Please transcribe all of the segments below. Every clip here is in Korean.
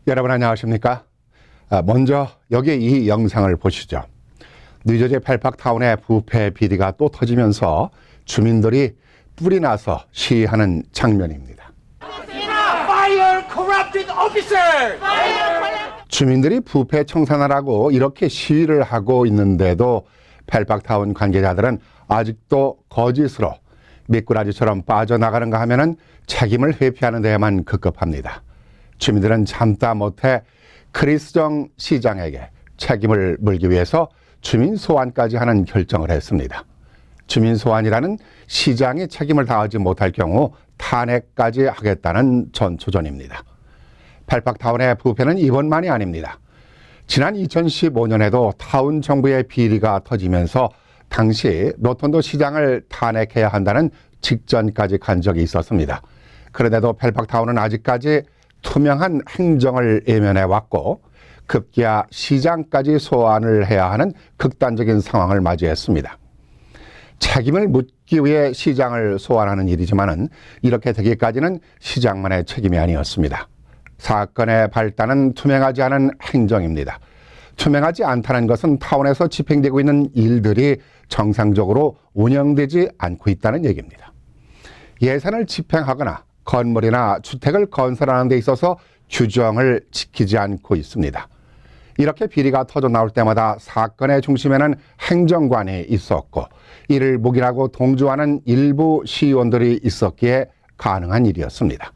여러분 안녕하십니까? 먼저 여기 이 영상을 보시죠. 뉴저지 펠팍타운의 부패 비리가 또 터지면서 주민들이 뿔이 나서 시위하는 장면입니다. Fire corrupted officer! 주민들이 부패 청산하라고 이렇게 시위를 하고 있는데도 펠팍타운 관계자들은 아직도 거짓으로 미꾸라지처럼 빠져나가는가 하면은 책임을 회피하는 데에만 급급합니다. 주민들은 참다 못해 크리스정 시장에게 책임을 물기 위해서 주민 소환까지 하는 결정을 했습니다. 주민 소환이라는 시장이 책임을 다하지 못할 경우 탄핵까지 하겠다는 전초전입니다. 펠팍타운의 부패는 이번만이 아닙니다. 지난 2015년에도 타운 정부의 비리가 터지면서 당시 로톤도 시장을 탄핵해야 한다는 직전까지 간 적이 있었습니다. 그런데도 펠팍타운은 아직까지 투명한 행정을 외면해 왔고 급기야 시장까지 소환을 해야 하는 극단적인 상황을 맞이했습니다. 책임을 묻기 위해 시장을 소환하는 일이지만은 이렇게 되기까지는 시장만의 책임이 아니었습니다. 사건의 발단은 투명하지 않은 행정입니다. 투명하지 않다는 것은 타운에서 집행되고 있는 일들이 정상적으로 운영되지 않고 있다는 얘기입니다. 예산을 집행하거나 건물이나 주택을 건설하는 데 있어서 규정을 지키지 않고 있습니다. 이렇게 비리가 터져 나올 때마다 사건의 중심에는 행정관이 있었고 이를 묵인하고 동조하는 일부 시의원들이 있었기에 가능한 일이었습니다.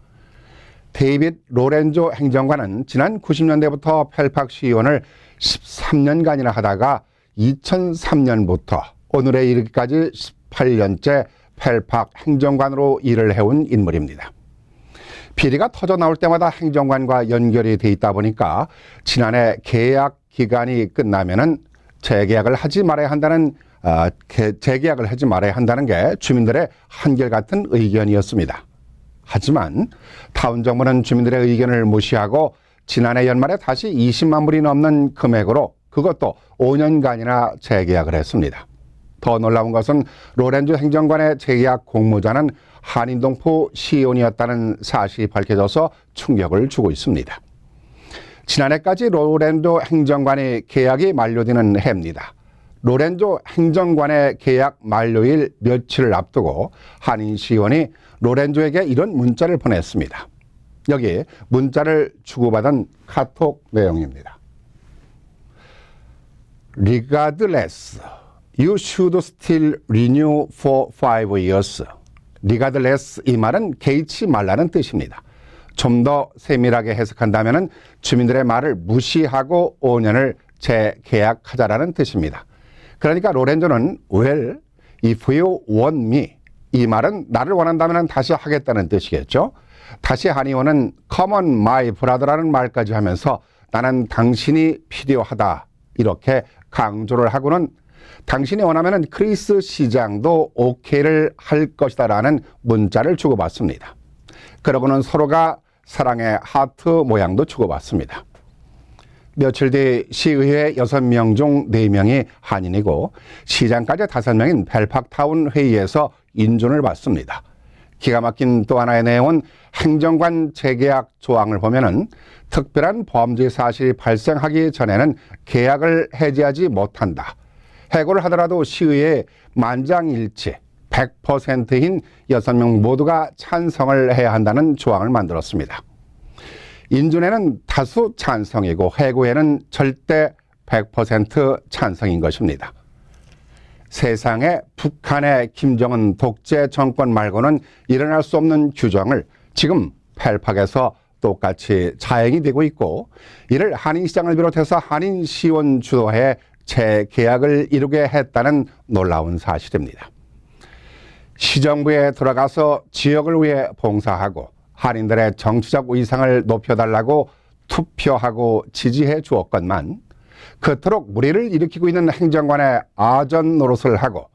데이빗 로렌조 행정관은 지난 90년대부터 펠팍 시의원을 13년간이나 하다가 2003년부터 오늘에 이르기까지 18년째 펠팍 행정관으로 일을 해온 인물입니다. 비리가 터져 나올 때마다 행정관과 연결이 돼 있다 보니까 지난해 계약 기간이 끝나면은 재계약을 하지 말아야 한다는 게 주민들의 한결같은 의견이었습니다. 하지만 타운 정부는 주민들의 의견을 무시하고 지난해 연말에 다시 20만 불이 넘는 금액으로 그것도 5년간이나 재계약을 했습니다. 더 놀라운 것은 로렌조 행정관의 재계약 공모자는 한인동포 시의원이었다는 사실이 밝혀져서 충격을 주고 있습니다. 지난해까지 로렌조 행정관의 계약이 만료되는 해입니다. 로렌조 행정관의 계약 만료일 며칠을 앞두고 한인 시의원이 로렌조에게 이런 문자를 보냈습니다. 여기 문자를 주고받은 카톡 내용입니다. Regardless, you should still renew for 5 years. Regardless 이 말은 개의치 말라는 뜻입니다. 좀 더 세밀하게 해석한다면 주민들의 말을 무시하고 5년을 재계약하자라는 뜻입니다. 그러니까 로렌조는 well, if you want me 이 말은 나를 원한다면 다시 하겠다는 뜻이겠죠. 다시 한의원은 come on my brother라는 말까지 하면서 나는 당신이 필요하다 이렇게 강조를 하고는 당신이 원하면 크리스 시장도 오케이를 할 것이다라는 문자를 주고받습니다. 그러고는 서로가 사랑의 하트 모양도 주고받습니다. 며칠 뒤 시의회 6명 중 4명이 한인이고 시장까지 5명인 펠팍타운 회의에서 인준을 받습니다. 기가 막힌 또 하나의 내용은 행정관 재계약 조항을 보면은 특별한 범죄 사실이 발생하기 전에는 계약을 해지하지 못한다. 해고를 하더라도 시의회 만장일치 100%인 6명 모두가 찬성을 해야 한다는 조항을 만들었습니다. 인준에는 다수 찬성이고 해고에는 절대 100% 찬성인 것입니다. 세상에 북한의 김정은 독재 정권 말고는 일어날 수 없는 규정을 지금 펠팍에서 똑같이 자행이 되고 있고 이를 한인시장을 비롯해서 한인시의원 주도해 재계약을 이루게 했다는 놀라운 사실입니다. 시정부에 들어가서 지역을 위해 봉사하고 한인들의 정치적 위상을 높여달라고 투표하고 지지해 주었건만 그토록 무리를 일으키고 있는 행정관의 아전 노릇을 하고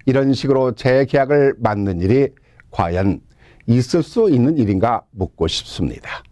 이런 식으로 재계약을 막는 일이 과연 있을 수 있는 일인가 묻고 싶습니다.